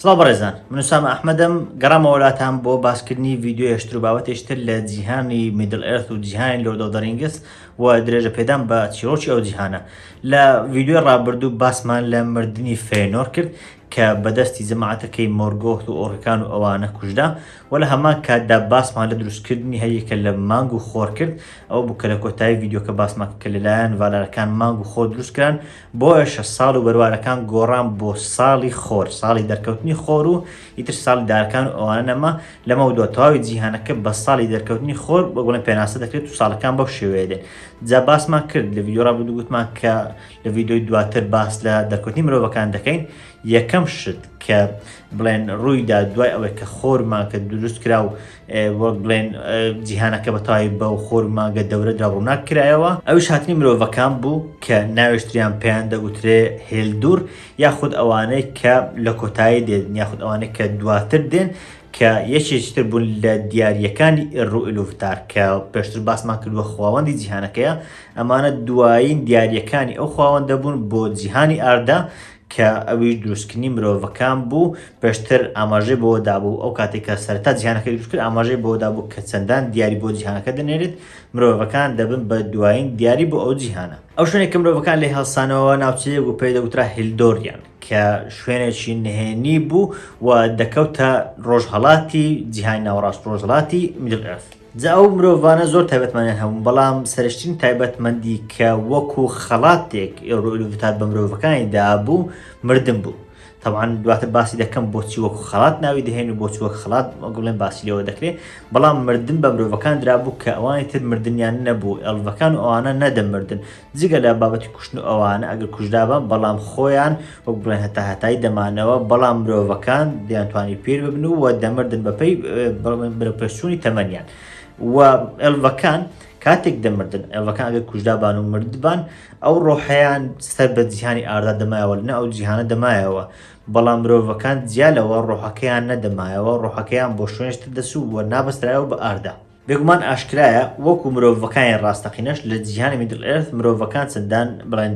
سڵاو بەڕێزان، من وسام ئەحمەدم گەڕامە وڵاتان بۆ باسکردنی ڤیدیۆ یەشتر و بابەتێشتر لە جیهانی میدل ئێرث و جیهانی لۆرد ئۆف دە ڕینگس و درێژە پێدان بە چیرۆکی ئەو جیهانە. لە ڤیدیۆی ڕابردوو باسمان لە مردنی فێنۆر کرد کە بەدەستی جەماعەتەکەی مۆرگۆت و ئۆڕەکان و ئەوانە کوژدا و لە هەمان کاتدا باسمان لە دروستکردنی هەیەکە لە مانگ و خۆر کرد. ئەو بوو کە لە کۆتایی ڤیدیۆکە باسمان کە لەلایەن ڤالارەکان مانگ و خۆر دروستکران بۆیە 6 ساڵ و بەروارەکان گۆڕان بۆ ساڵی خۆر، ساڵی دەرکەوتنی خۆر و ئیتر ساڵی دارەکان و ئەوانە نەما لەمە و دۆتەواوی جیهانەکە بە ساڵی دەرکەوتنی خۆر بە گوڵێن پێناسە دەکرێت و ساڵەکان بەو شێوەیە دێن. جا باسمان کرد لە ڤیدیۆ ڕابردوو گوتمان کە لە ڤیدیۆی دواتر باس لە دەرکەوتنی مرۆڤەکان دەکەین. یەکەم شت کە بڵێن ڕوویدا دوای ئەوەی کە خۆرمان کە دروست کرا و وەک بڵێن جیهانەکە بەتاوی بە و خۆرمانگە دەورە ڕووناک کرایەوە، ئەویش هاتنی مرۆڤەکان بوو کە ناوێشتریان پێیان دەگوترێ هێلدور یاخود ئەوانەی کە لە کۆتایی دێن یاخود ئەوانەی کە دواتر دێن کە یەکێکتر بوون لە دیاریەکانی ئێڕ و ئیلوفتار کە پێشتر باسمان کردووە خواوەندی جیهانەکەیە. ئەمانە دوایین دیاریەکانی ئەو خواوەندە بوون بۆ جیهانی ئاردا کە ئەوی دروستکردنی مرۆڤەکان بوو. پێشتر ئاماژەی بۆ دابوو ئەو کاتێک کە سەرەتا جیهانەکە دروست کرد ئاماژەی بۆ دابوو کە چەندان دیاری بۆ جیهانەکە دەنێرێت مرۆڤەکان دەبن بە دوایین دیاری بۆ ئەو جیهانە. ئەو شوێنێک کە مرۆڤەکان لێ هەڵسانەوە ناوچەیەک و پێی دەوترا هیلدۆریان کە شوێنێکی نهێنی بوو و دەکەوتە ڕۆژهەڵاتی جیهانی ناوەڕاست، ڕۆژهەڵاتی میدل ئێرث. جا ئەو مرۆڤانە زۆر تایبەتمەندیان هەبوون، بەڵام سەرشترین تایبەتمەندی کە وەکو خەڵاتێک ئێڕ و ئیلوفتار بە مرۆڤەکانی دابوو مردن بوو. طبعاً دواتر باسی دەکەم بۆچی وەکو خەڵات ناوی دەهێن و بۆچی وەک خەڵات گوڵێن باسی لەوە دەکرێت، بەڵام مردن بە مرۆڤەکان درابوو کە ئەوانی تر مردنیان نەبوو، ئەڵڤەکان و ئەوانە نەدەمردن جگە لە بابەتی کوشتن و ئەوانە ئەگەر کوژدابن بەڵام خۆیان وەک بڵێن هەتایی دەمانەوە، بەڵام مرۆڤەکان دەیانتوانی پیر ببن و دەمردن بەپێی بەرەپێچوونی تەمەنیان. و ئەلڤەکان کاتێک دەمردن، ئەلڤەکان ئەگەر کوژدابان و مردبان ئەو ڕۆحەیان سەر بە جیهانی ئاردا دەمایەوە لەنە ئەو جیهانە دەمایەوە، بەڵام مرۆڤەکان جیا لەوە ڕۆحەکەیان نەدەمایەوە، ڕۆحەکەیان بۆ شوێنشتر دەسوو و نابەسترایەوە بە ئاردا. بێگومان ئاشکرایە وەکو مرۆڤەکانی ڕاستەقینەش لە جیهانی میدل ئێرث مرۆڤەکان چەندان بڵێن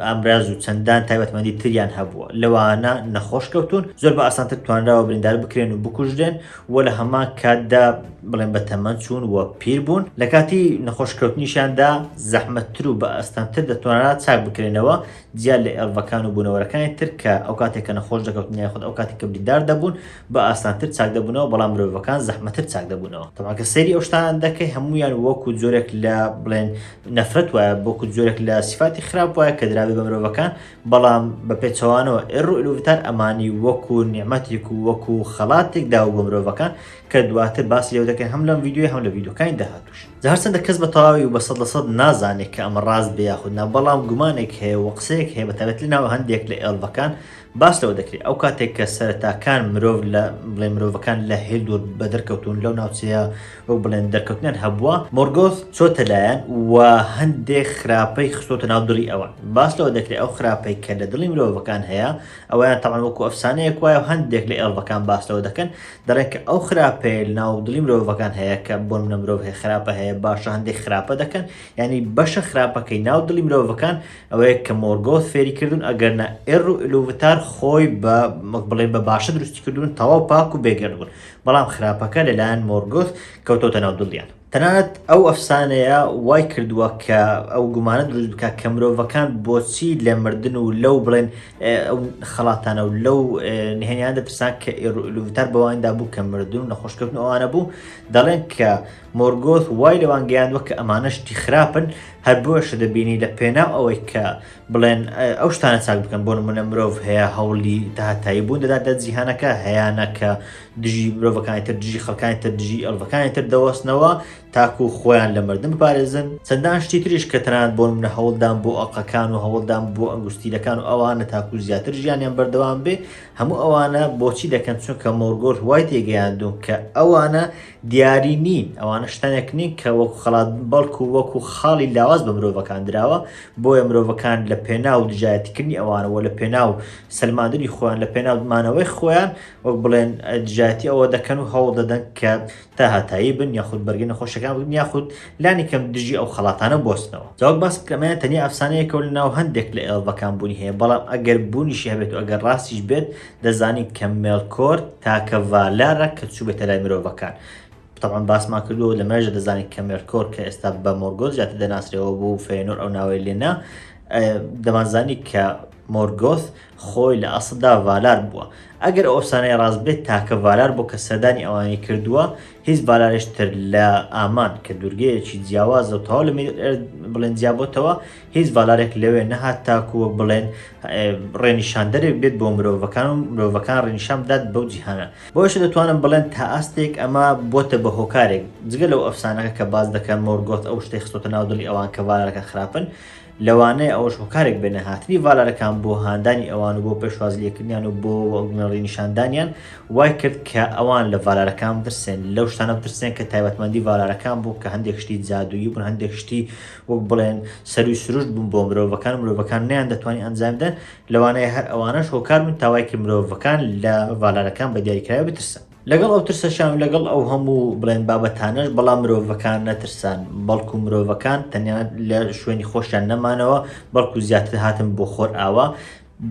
ئامراز و چەندان تایبەتمەندی تریان هەبووە، لەوانە نەخۆش کەوتون زۆر بە ئاسانتر توانراوە بریندار بکرێن و بکوژدێن و لە هەمان کاتدا بڵێن بە تەمەن چوون و پیر بوون. لە کاتی نەخۆشکەوتنیشاندا زەحمەتتر و بە ئەستانتر دەتوانرا چاک بکرێنەوە جیا لە ئێڵڤەکان و بوونەوەرەکانی تر کە ئەو کاتێک کە نەخۆش دەکەوتن یاخود ئەو کاتێک کە بریندار دەبوون بە ئاسانتر چاک دەبوونەوە، بەڵام مرۆڤەکان زەحمەتتر چاک دەبوونەوە. تەواکە سەیری ئەو شتانە دەکەی هەمویان وەکو جۆرێک لە بڵێن نەفرەت وایە، وەکو جۆرێک لە سیفاتی خراپ وایە کە دراوی بە مرۆڤەکان، بەڵام بە پێچەوانەوە ئێڕ و ئیلوفتار ئەمانی وەکو نیعمەتێک و وەکو خەڵاتێک داوە بە مرۆڤەکان کە دواتر باسی لەو دەکەین هەم لەم ڤیدیۆی هەم لە ڤیدیۆکانی داهاتووش. جا هەرچەندە کەس بە تەواوی و بە 100% نازانێت کە ئەمە ڕاست بێ یاخود نا، بەڵام گومانێک هەیە و قسەیەک هەیە بەتایبەت لەناو هەندێک لە ئێڵڤەکان باس لەوە دەکرێت ئەو کاتێک کە سەرەتاکان مرۆڤ لە بڵێن مرۆڤەکان لە هێلدور بە دەرکەوتون لەو ناوچەیە وەک بڵێن دەرکەوتنیان هەبووە، مۆرگۆث چۆتە لایەن و هەندێک خراپەی خستۆتە ناو دڵی ئەوان. باس لەوە دەکرێت ئەو خراپەی کە لە دڵی مرۆڤەکان هەیە ئەویان تەمان وەکو ئەفسانەیەک وایە و هەندێک لە ئێڵڤەکان باس لەوە دەکەن دەڵێن کە ئەو خراپەی ناو دڵی مرۆڤەکان هەیە کە بۆ منە مرۆڤ هەیە خراپە هەیە باشە هەندێک خراپە دەکەن، یعنی بەشە خراپەکەی ناو دڵی مرۆڤەکان ئەوەیە کە مۆرگۆث فێری کردون ئەگەرنە ئێڕ و ئیلوفتار خۆی بە بڵێ بە باشە دروستی کردون تەواو پاک و بێگەرد بوون، بەڵام خراپەکە لەلایەن مۆرگۆث کەوتۆتە ناو دڵیان. تەنانەت ئەو ئەفسانەیە وای کردووە کە ئەو گومانە دروست بکات کە مرۆڤەکان بۆچی لە مردن و لەو بڵێن ئەو خەڵاتانە و لەو نهێنیان دەترسان کە ئێڕ و ئیلوفتار بەواندا بوو کە مردن و نەخۆشکەوتن ئەوانە بوو، دەڵێن کە مۆرگۆث وای لەوان گەیاندووە کە ئەمانە شتی خراپن، هەر بۆیەشە دەبینی لە پێناو ئەوەی کە بڵێن ئەو شتانە چاک بکەن. بۆ نمونە مرۆڤ هەیە هەوڵی داهاتایی بوون دەدات لە جیهانەکە، هەیانە کە دژی مرۆڤەکانی تر دژی خەڵکانی تر دژی ئەڵڤەکانی تر دەوەستنەوە تاکو و خۆیان لە مردن بپارێزن. چەندان شتی تریش کە تەنانەت بۆ نمونە هەوڵدان بۆ ئەڵقەکان و هەوڵدان بۆ ئەنگوستیلەکان و ئەوانە تاکو زیاتر ژیانیان بەردەوام بێ، هەموو ئەوانە بۆچی دەکەن چونکە مۆرگۆث وای تێگەیاندوون کە ئەوانە دیاری نین، ئەوانە شتانێک نین کە وەکو خەڵات بەڵکو وەکو خاڵی لاواز بە مرۆڤەکان دراوە، بۆیە مرۆڤەکان لە پێناو دژایەتیکردنی ئەوانەوە لە پێناو سەلماندنی خۆیان لە پێناو مانەوەی خۆیان وەک بڵێن دژایەتی ئەوە دەکەن و هەوڵ دەدەن کە تا هاتایی بن یاخود بەرگی نەخۆشەکان بکەن یاخود لانی کەم دژی ئەو خەڵاتانە بۆستنەوە. جاواب باس بکەمەیە تەنیا ئەفسانەیەکە و لەناو هەندێک لە ئێڵڤەکان بوونی هەیە، بەڵام ئەگەر بوونیشی هەبێت و ئەگەر ڕاستیش بێت دەزانی کە مێڵکۆر تاکە ڤالارە کە چوو بێتە لای مرۆڤەکان. طبعا باسمان کردووە لەمێژە دەزانین کە مێڵکۆر کە ئێستا بە مۆرگۆت زیاتر دەناسرێەوە بوو فێنۆر ئەو ناوەی لێنا، دەمانزانی کە مۆرگۆث خۆی لە ئەسڵدا ڤالار بووە. ئەگەر ئەو ئەفسانەیە ڕاست بێت تاکە ڤالار بۆ کە سەردانی ئەوانی کردووە، هیچ ڤالارێشتر لە ئامان کە دوورگەیەکی جیاوازە و تەواو لە بڵێن جیابۆتەوە، هیچ ڤالارێک لەوێ نەهات تاکووە بڵێن ڕێنیشاندەرێک بێت بۆ مرۆڤەکان و مرۆڤەکان ڕێنیشان بدات بەو جیهانە. بۆیشە دەتوانم بڵێن تا ئاستێک ئەمە بۆتە بە هۆکارێک جگە لەو ئەفسانەکە کە باز دەکەن مۆرگۆث ئەو شتەی خستۆتە ناو دڵی ئەوان کە ڤالارەکە خراپن، لەوانەیە ئەوەش هۆکارێک بێنە هاتنی ڤالارەکان بۆ هاندانی ئەوان و بۆ پێشوازی لێکردنیان و بۆ ڕێنیشاندانیان وای کرد کە ئەوان لە ڤالارەکان بترسێن، لەو شتانە بترسێن کە تایبەتمەندی ڤالارەکان بوو کە هەندێک شتی جادوویی بوون، هەندێک شتی وەک بڵێن سەروی سروشت بوون بۆ مرۆڤەکان و مرۆڤەکان نەیان دەتوانین ئەنجام بدەن، لەوانەیە هەر ئەوانەش هۆکار بن تاوای کرد مرۆڤەکان لە ڤالارەکان بە دیاریکراوی بترسن. لەگەڵ ئەو ترسەشان و لەگەڵ ئەو هەموو بڵێن بابەتانەش بەڵام مرۆڤەکان نەترسان، بەڵکو مرۆڤەکان تەنیا لە شوێنی خۆشیان نەمانەوە، بەڵکو زیاتر هاتن بۆ خۆر ئاوا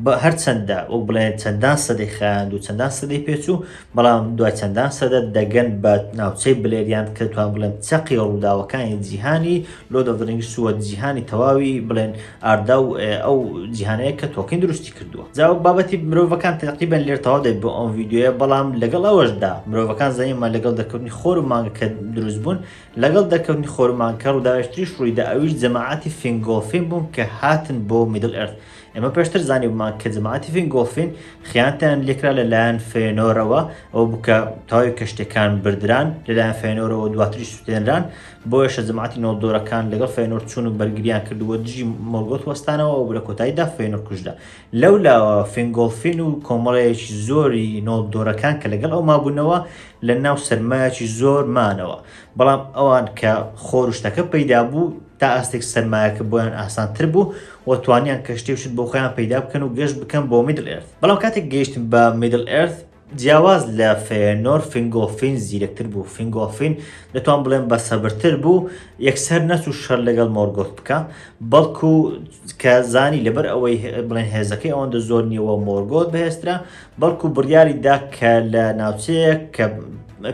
بە هەرچەندە وەک بڵێن چەندان سەدەی خایاند و چەندان سەدەی پێچوو، بەڵام دوای چەندان سەدە دەگەن بە ناوچەی بلێریان کە توان بڵێن چەقی ڕووداوەکانی جیهانی لۆرد ئۆف دە ڕینگز وە جیهانی تەواوی بڵێن ئاردا و ئەو جیهانەیە کە تۆکین دروستی کردووە. جا بابەتی مرۆڤەکان تەقریبەن لێر تەواو دەبێت بۆ ئەم ڤیدیۆیە، بەڵام لەگەڵ ئەوەشدا مرۆڤەکان زانیمان لەگەڵ دەرکەوتنی خۆر و مانگەکە دروست بوون، لەگەڵ دەرکەوتنی خۆر و مانگەکە ڕووداوێشتریش ڕوویدا ئەویش جەماعەتی فینگۆڵفین بوون کە هاتن بۆ میدل ئەرث. ئێمە پێشتر زانیبمان کە جەماعەتی فینگۆڵفین خیانتیان لێکرا لەلایەن فێنۆرەوە، ئەو بکە تاوی کەشتەکان بردران لەلایەن فێنۆرەوە دواتری سووتێنران، بۆیشە جەماعەتی نۆڵدۆرەکان لەگەڵ فێنۆر چوون و بەرگریان کردووە دژی مۆرگۆث وەستانەوە و لە کۆتاییدا فێنۆر کوژدا. لەولاوە فینگۆڵفین و کۆمەڵەیەکی زۆری نۆڵدۆرەکان کە لەگەڵ ئەو مابوونەوە لە ناو سەرمایەکی زۆر مانەوە، بەڵام ئەوان کە خۆرشتەکە پەیدا بوو تا ئاستێک سەرمایەکە بۆیان ئاسانتر بوو و توانیان کەشتێ وشت بۆ خۆیان پەیدا بکەن و گەشت بکەن بۆ میدل ئەرث. بەڵام کاتێک گەیشتن بە میدل ئەرث جیاواز لە فێنۆر فینگۆڵفین زیرەکتر بوو. فینگۆڵفین دەتوان بڵێن بە سەبرتر بوو، یەکسەر نەچوو شەر لەگەڵ مۆرگۆث بکە، بەڵکو کە زانی لەبەر ئەوەی بڵێن هێزەکەی ئەوەندە زۆر نییەوە مۆرگۆث بەهێزترا، بەڵکو بڕیاری دا کە لە ناوچەیەک کە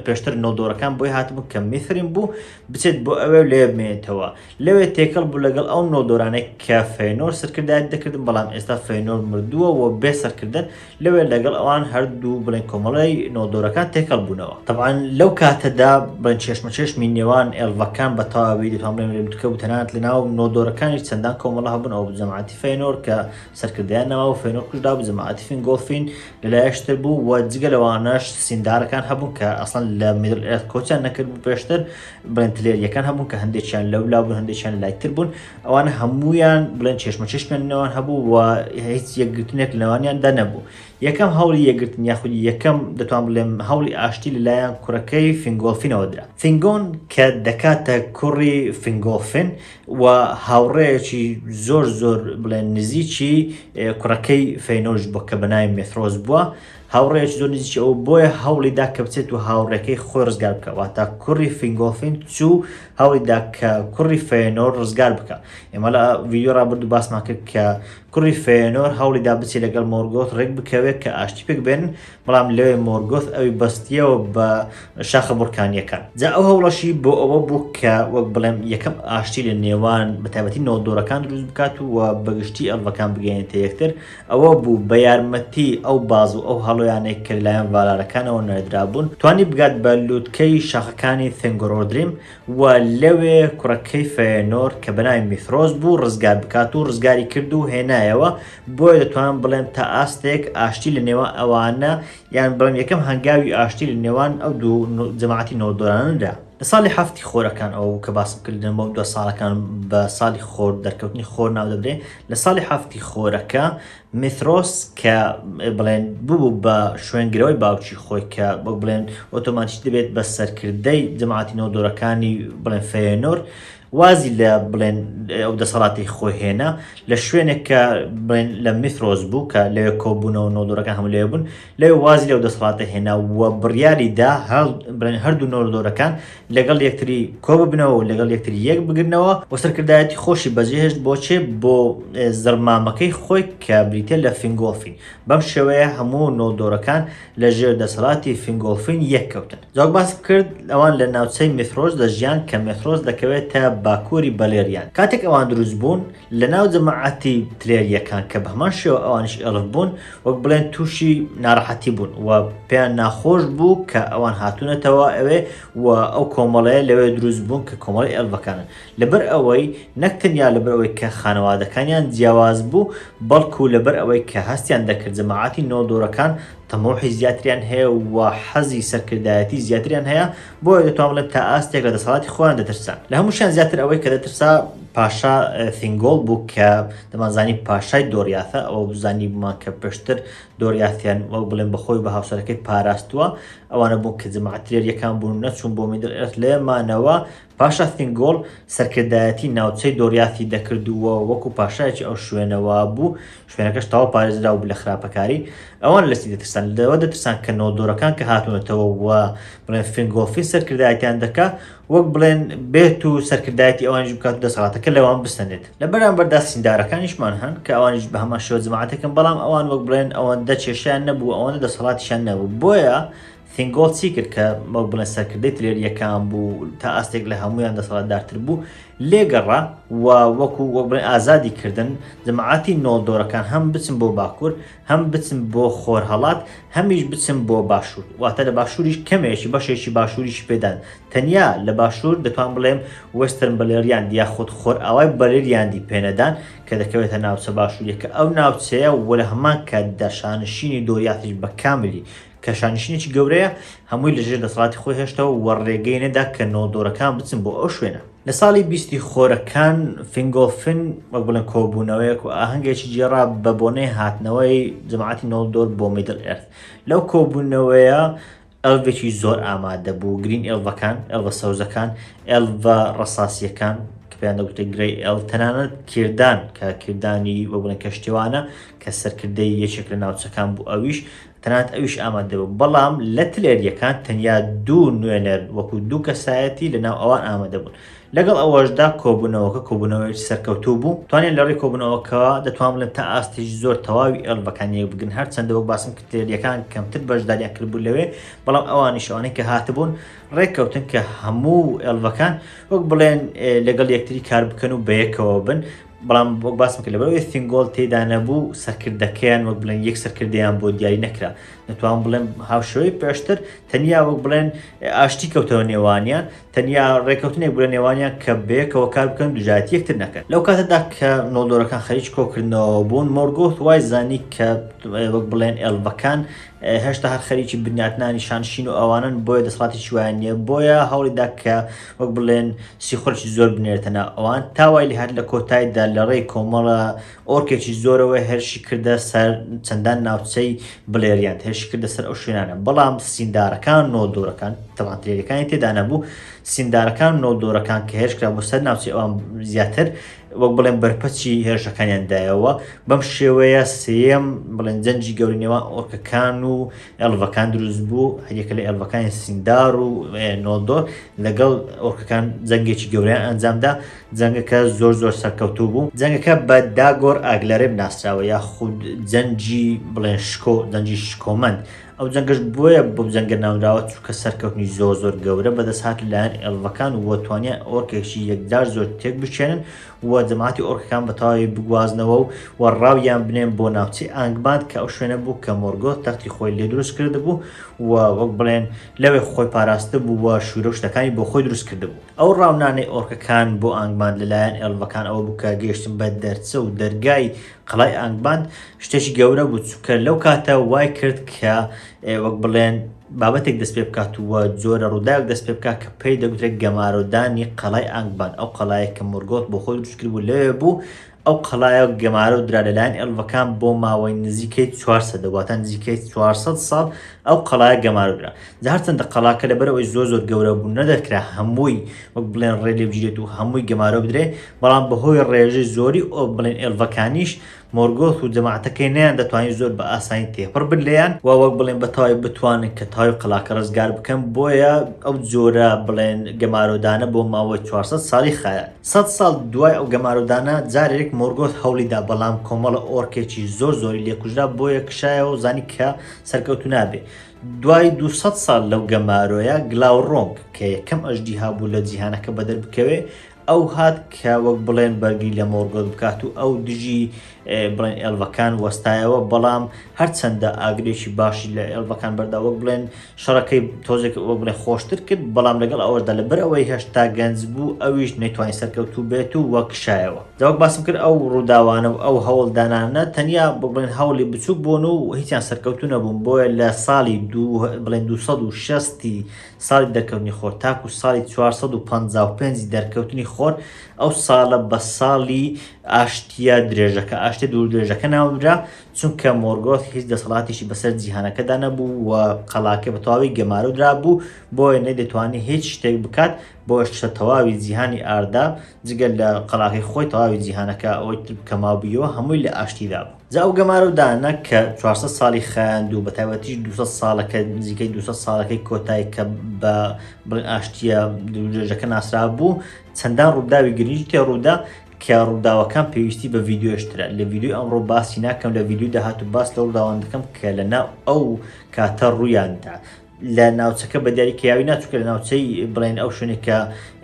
پێشتر نۆڵدۆرەکان بۆی هاتبوو کە میثرین بوو بچێت بۆ ئەوێ لێ بمێنێتەوە. لەوێ تێکەڵ بوو لەگەڵ ئەو نۆڵدۆرانەی کە فێنۆر سەرکردایەت دەکردن، بەڵام ئێستا فێنۆر مردووە و بێ سەرکردن، لەوێ لەگەڵ ئەوان هەردوو بڵێن کۆمەڵی نۆڵدۆرەکان تێکەڵ بوونەوە. طبعا لەو کاتەدا بڵێن چێشمەچێشمی نێوان ئێڵڤەکان بە تەواوی دەتوان بڵێن لێمتکە و تەنانەت لەناو نۆڵدۆرەکانی چەندان کۆمەڵە هەبوون، ئەو جەماعەتی فێنۆر کە سەرکردیانەوە و فێنۆر کوژدا بوو، جەماعەتی فینگۆڵفین لەلایەشتر بوو و جگە لەوانەش سیندارەکان هەبوون کە ئەسڵەن لە میدل ئەرث کۆچیان نەکرد بوو پێشتر، بڵێن تلێریەکان هەبوون کە هەندێکیان لەولا بوون هەندێکیان لایتر بوون، ئەوانە هەموویان بڵێن چێشمەچێشمیان نێوان هەبوو و هیچ یەکگرتنێک لەوانیاندا نەبوو. یەکەم هەوڵی یەکگرتن یاخود یەکەم دەتوان بڵێم هەوڵی ئاشتی لەلایەن کوڕەکەی فینگۆڵفینەوە درا. فینگۆن کە دەکاتە کوڕی فینگۆڵفین و هاوڕێیەکی زۆر زۆر بڵێن نزیکی کوڕەکەی فێنۆرش بووە کە بەناوی مێثرۆس بووە، هاوڕێکی زۆر نزیکی ئەو، بۆیە هەوڵیدا کە بچێت و هاوڕێکەی خۆی ڕزگار بکە، واتە کوڕی فینگۆڵفین چوو هەوڵیدا کە کوڕی فێنۆر ڕزگار بکە. ئێمە لە ڤیدیۆ ڕابردوو باسمان کرد کە کوڕی فێنۆر هەوڵیدا بچێت لەگەڵ مۆرگۆث ڕێک بکەوێت کە ئاشتی پێک بێنن، بەڵام لەوێ مۆرگۆث ئەوی بەستیەوە بە شاخە بورکانیەکان. جا ئەو هەوڵەشی بۆ ئەوە بوو کە وەک بڵێم یەکەم ئاشتی لە نێوان بەتایبەتی نۆڵدۆرەکان دروست بکات و بەگشتی ئەڵڤەکان بگەێنێتە یەکتر. ئەوە بوو بە یارمەتی ئەو باز و ئەو هەڵۆیانەی کە لەلایەن ڤالارەکانەوە نەردرابوون توانی بگات بە لووتکەی شاخەکانی ثێنگۆڕۆدریم و لەوێ کوڕەکەی فێنۆر کە بەناوی میثرۆس بوو ڕزگار بکات و ڕزگاری کرد و هێنایەوە. بۆیە دەتوانم بڵێم تا ئاستێک ئاشتی لە نێوان ئەوانە یان بڵێم یەکەم هەنگاوی ئاشتی لە نێوان ئەو دوو جەماعەتی نۆڵدۆرانەدا. لە ساڵی هەفتی خۆرەکان ئەو کە باسم کردن بۆ 2 ساڵەکان بە ساڵی خۆر دەرکەوتنی خۆر ناو دەبرێت. لە ساڵی هەفتی خۆرەکە میثرۆس کە بڵێن بوو بە شوێنگرەوەی باوکی خۆی کە بڵێن ئۆتۆماتیک دەبێت بە سەرکردەی جەماعەتی نۆڵدۆرەکانی بڵێن فێنۆر وازی لە بڵێن ئەو دەسەڵاتی خۆی هێنا لە شوێنێک کە بڵێن لە میثرۆس بوو کە لەوێ کۆبوونەوە نۆدۆرەکان هەموو لێ بوون لەوێ وازی لەو دەسەڵاتە هێنا وە بڕیاریدا هەردوو نۆدۆرەکان لەگەڵ یەکتری کۆ ببنەوە و لەگەڵ یەکتری یەک بگرنەوە و سەرکردایەتی خۆشی بەجێهێشت بۆچێ بۆ زەرمامەکەی خۆی کە بریتە لە فینگۆڵفین. بەم شێوەیە هەموو نۆدۆرەکان لە ژێر دەسەڵاتی فینگۆڵفین یەککەوتن. جاوک باس کرد ئەوان لە ناوچەی میثرۆس دەژیان کە میثرۆس دەکەوێتە باکووری بەلێریان. کاتێک ئەوان دروست بوون لە ناو جەماعەتی ترێریەکان کە بە هەمان شێوە ئەوانش ئێڵف بوون وەک بڵێن تووشی ناڕەحەتی بوون و پێیان ناخۆش بوو کە ئەوان هاتوونەتەوە ئەوێ و ئەو کۆمەڵەیە لەوێ دروست بوون کە کۆمەڵی ئێڵڤەکانن. لەبەر ئەوەی نەکتەنیا لەبەر ئەوەی کە خانەوادەکانیان جیاواز بوو بەڵکو لەبەر ئەوەی کە هەستیان دەکرد جەماعەتی نۆدۆرەکان تەمۆحی زیاتریان هەیە و حەزی سەرکردایەتی زیاتریان هەیە بۆیە دەتوان بڵێن تا ئاستێک لە دەسەڵاتی خۆیان دەترسان. لە هەمووشیان زیاتر ئەوەی کە دەترسا پاشا ثینگۆڵ بوو کە دەمانزانی پاشای دۆریاثە ئەوە بزانی بمان کە پێشتر دۆریاتیان وەک بڵێن بەخۆی بە هاوسەرەکەی پاراستووە ئەوانە بوو کە جەماعەتیەکان بوون نەچوون بۆ میدڵ ئێرث لێمانەوە پاشا ثینگۆڵ سەرکردایەتی ناوچەی دۆریاتی دەکردووە وەکو پاشایەکی ئەو شوێنەوە بوو شوێنەکەش تەواو پارێزرا و لە خراپەکاری ئەوان لەسی دەترسان لەوە دەترسان کە نۆدۆرەکان کە هاتوونەتەوە وە بڵێن فینگۆڵفین سەرکردایەتیان دەکا وەک بڵێن بێت و سەرکردایەتی ئەوانش بکات دەسەڵاتەکە لەوان بستەنێت. لە بەرامبەردا سیندارەکانیشمان هەن کە ئەوانش بە هەمان شێوە جەماعەتێکن بەڵام ئەوان وەک بڵێن ئەوەندە کێشیان نەبوو ئەوەندە دەسەڵاتیشان نەبوو بۆیە ثینگۆڵ چی کرد کە وەک بڵێن سەرکردەی ترێریەکان بوو تا ئاستێک لە هەمویان دەسەڵاتدارتر بوو لێگەڕا و وەکو وەک بڵێن ئازادی کردن جەماعەتی نۆدۆرەکان هەم بچن بۆ باکوور هەم بچن بۆ خۆرهەڵات هەمیش بچن بۆ باشوور واتە لە باشووریش کەمێکی بەشێکی باشووریش پێدان تەنیا لە باشوور دەتوان بڵێم وەسترن بەلێریان دیاخۆت خۆر ئاوای بەلێریاندی پێنەدان کە دەکەوێتە ناوچە باشووریەکە ئەو ناوچەیە وە لە هەمان کاتدا شانشینی دۆریاتیش بە کاملی کە شانشینێکی گەورەیە هەمووی لەژێر دەسەڵاتی خۆی هێشتەوە وە ڕێگەی نەدا کە نۆدۆرەکان بچن بۆ ئەو شوێنە. لە ساڵی 20 خۆرەکان فینگۆڵفین وەک بڵێن کۆبوونەوەیەک و ئاهەنگێکی جێڕا بە بۆنەی هاتنەوەی جەماعەتی نۆدۆر بۆ میدڵ ئێرث. لەو کۆبوونەوەیە ئەڵڤێکی زۆر ئامادە بوو گرین ئێڵڤەکان ئێڵڤە سەوزەکان ئێڵڤە ڕەساسیەکان پێیان دەگوتە گرەی ئێڵ تەنانەت کردان کە کردانی وەک بڵێن کەشتیوانە کە سەرکردەی یەکێک لە ناوچەکان بوو ئەویش تەنانەت ئەویش ئامادە بوو بەڵام لە تلێریەکان تەنیا دوو نوێنەر وەکو دوو کەسایەتی لەناو ئەوان ئامادە بوون. لەگەڵ ئەوەشدا کۆبوونەوەی سەرکەوتوو بوو توانێن لە ڕێی کۆبوونەوەکەوە دەتوان بڵێن تا ئاستێک زۆر تەواوی ئێڵڤەکانی بگن هەر چەندەوە باسم کە تلێریەکان کەمتر بەشداریان کردبوو لەوێ بەڵام ئەوانیش ئەوانەی کە هاتبوون ڕێککەوتن کە هەموو ئێڵڤەکان وەک بڵێن لەگەڵ یەکتری کار بکەن و بەیەکەوە بن بەڵام وەک باسم کرد لەبەرەوەی ثینگۆڵ تێدا نەبوو سەرکردەکەیان وەک بڵێن یەک سەرکردەیان بۆ دیاری نەکرا نەتوان بڵێن هاوشێوەی پێشتر تەنیا وەک بڵێن ئاشتی کەوتەوە نێوانیان تەنیا ڕێککەوتنێک بڵێن نێوانیان کە بەیەکەوە کار بکەن دوژایەتی یەکتر نەکەن. لەو کاتەدا کە نۆدۆرەکان خەریک کۆکردنەوە بوون مۆرگۆت وای زانی کە وەک بڵێن ئێڵڤەکان هێشتا هەر خەریکی بنیاتنانی شانشین و ئەوانن بۆیە دەسەڵاتی چوایان نییە بۆیە هەوڵیدا کە وەک بڵێن سیخۆرکی زۆر بنێرێتەنە ئەوان تاوای لێ هات لە کۆتاییدا لە ڕێی کۆمەڵە ئۆرکێکی زۆرەوە هێرشی کردە سەر چەندان ناوچەی بڵێریان هێرشی کردە سەر ئەو شوێنانە بەڵام سیندارەکان نۆدۆرەکان تەماترێریەکانی تێدا نەبوو سیندارەکان نۆدۆرەکان کە هێرشکرا بۆ سەر ناوچەی ئەوان زیاتر وەک بڵێن بەرپەچی هێرشەکانیاندایەوە بەم شێوەیە سێم بڵێن جەنجی گەوری نێوان ئۆرکەکان و ئێڵڤەکان دروست بوو هەریەکە لە ئێڵڤەکانی سیندار و نۆدۆر لەگەڵ ئۆرکەکان جەنگێکی گەوریان ئەنجامدا جەنگەکە زۆر سەرکەوتوو بوو جەنگەکە بە داگۆر ئاگلەرێ بناسراوە یا خود جەنجی بڵێن جەنجی شکۆمەند ئەو جەنگەش بۆیە بۆ جەنگە ناونراوە چونکە سەرکەوتنی زۆر گەورە بەدەست لایەن ئێڵڤەکان وە توانیان ئۆرکێکی یەکدار زۆر تێک بچێنن وە جەماعەتی ئۆرکەکان بەتەواوی بگوازنەوە و ڕاویان بنێن بۆ ناوچەی ئانگباند کە ئەو شوێنە بوو کە مۆرگۆت تەختی خۆی لێ دروست کرده بوو و وەک بڵێن لەوێ خۆی پاراستە بوو وە شوورە و شتەکانی بۆ خۆی دروست کرده بوو. ئەو ڕاونانەی ئۆرکەکان بۆ ئانگباند لەلایەن ئێڵڤەکان ئەوە بوو کە گەیشتن بە دەرچە و دەرگای قەڵای ئانگباند شتێکی گەورە بوو چونکە لەو کاتە وای کرد کە وەک بڵێن بابەتێک دەست پێ بکات وە جۆرە ڕووداوێک دەست پێ بکات کە پێی دەگوترێت گەمارۆدانی قەڵای ئانگباند ئەو قەڵایە کە مۆرگۆت بۆ خۆی دروست کرد بوو لەوێ بوو ئەو قەڵایە گەمارە و درا لەلایەن ئێڵڤەکان بۆ ماوەی نزیکەی 400 واتە نزیکەی 400 ساڵ ئەو قەڵایە گەمارودرا. جا هەرچەندە قەڵاکە لەبەرەوەی زۆر گەورە بوو نەدەکرا هەمووی وەک بڵێن ڕێ لێ بگیرێت و هەمووی گەمارە بدرێ، بەڵام بەهۆی ڕێژەی زۆری ئەو بڵێن ئێڵڤەکانیش مۆرگۆث و جەماعەتەکەی نەیان دەتوانین زۆر بە ئاسانی تێپڕ بن لێیان و وەک بڵێن بەتەواوی بتوانن کە تاوی قەڵاکە ڕزگار بکەن، بۆیە ئەو جۆرە بڵێن گەمارۆدانە بۆ ماوەی 400 ساڵی خایە. 100 ساڵ دوای ئەو گەمارۆدانە جارێک مۆرگۆث هەوڵیدا، بەڵام کۆمەڵە ئۆرکێکی زۆری لێکوژرا، بۆیە کشایەوە و زانی کە سەرکەوتو نابێ. دوای 200 ساڵ لەو گەمارۆیە گلاوڕۆنگ کە یەکەم ئەژدیها بوو لە جیهانەکە بەدەر بکەوێ، ئەو هات کە وەک بڵێن بەرگی لە مۆرگۆث بکات و ئەو دژی بڵێن ئێڵڤەکان وەستایەوە، بەڵام هەرچەندە ئاگرێکی باشی لە ئێڵڤەکان بەردا، وەک بڵێن شەڕەکەی تۆزێک وەک بڵێن خۆشتر کرد، بەڵام لەگەڵ ئەوەشدا لەبەر ئەوەی هێشتا گەنج بوو ئەویش نەیتوانی سەرکەوتوو بێت و وەک کشایەوە. جاوەک باسم کرد ئەو ڕووداوانە و ئەو هەوڵدانانە تەنیا بڵێن هەوڵی بچووک بوون و هیچیان سەرکەوتو نەبوون، بۆیە لە ساڵی بڵێن 260 ساڵی دەرکەوتنی خۆر تاکو ساڵی 455 دەرکەوتنی خۆر، ئەو ساڵە بە ساڵی ئاشتیە درێژەکە، ئاشتی دوور درێژەکە ناودرا، چونکە مۆرگۆث هیچ دەسەڵاتێکی بەسەر جیهانەکەدا نەبوو و قەڵاکە بە تەواوی گەمارەودرا بوو، بۆیە نەیدەتوانێت هیچ شتێک بکات بۆ تەواوی جیهانی ئاردا، جگەل لە قەڵاکەی خۆی تەواوی جیهانەکە ئەوەی کەمابوویەوە هەمووی لە ئاشتیدا بوو. جا ئەو گەمارەودانە کە 400 ساڵی خایاند و بە تایبەتیش 200 ساڵەکە نزیکەی 200 ساڵەکەی کۆتایی کە بە بڵێن ئاشتیە درێژەکە ناسرا بوو، چەندان ڕووداوی گرنگی تێڕوودا کە ڕووداوەکان پێویستی بە ڤیدیۆشترە. لە ڤیدیۆ ئەمڕۆ باسی ناکەم، لە ڤیدیۆ داهاتوو باس لە ڕووداوان دەکەم کە لەناو ئەو کاتە ڕوویاندا لە ناوچەکە بە دیاریکراوی ناچووکە لە ناوچەی بڵێن ئەو شوێنێک کە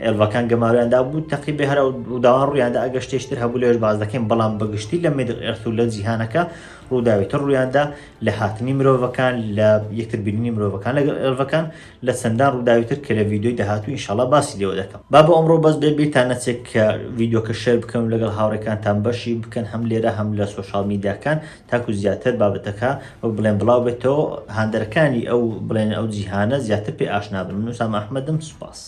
ئێڵڤەکان گەمارویاندا بوو، تەقریبا هەر ڕووداوان ڕوویاندا، ئەگەر شتێشتر هەبوو لێش باز دەکەین، بەڵام بەگشتی لە میدڵ ئێرث و لە جیهانەکە ڕووداویتر ڕوویاندا لە هاتنی مرۆڤەکان، لە یەکتر بینینی مرۆڤەکان لەگەڵ ئێڵڤەکان، لە چەندان ڕووداویتر کە لە ڤیدیۆی داهاتوو ئینشاڵڵا باسی لێوە دەکەم. با بە ئەمڕۆ بەس بێتان نەچێت کە ڤیدیۆکە شێر بکەن و لەگەڵ هاوڕێکانتان بەشی بکەن، هەم لێرە هەم لە سۆشال میدیاکان، تاکو زیاتر بابەتەکە وەک بڵێن بڵاو بێتەوە، هاندەرەکانی ئەو بڵێن ئەو جیهانە زیاتر پێ ئاشنا بن. من وسام ئەحمەدم، سوپاس.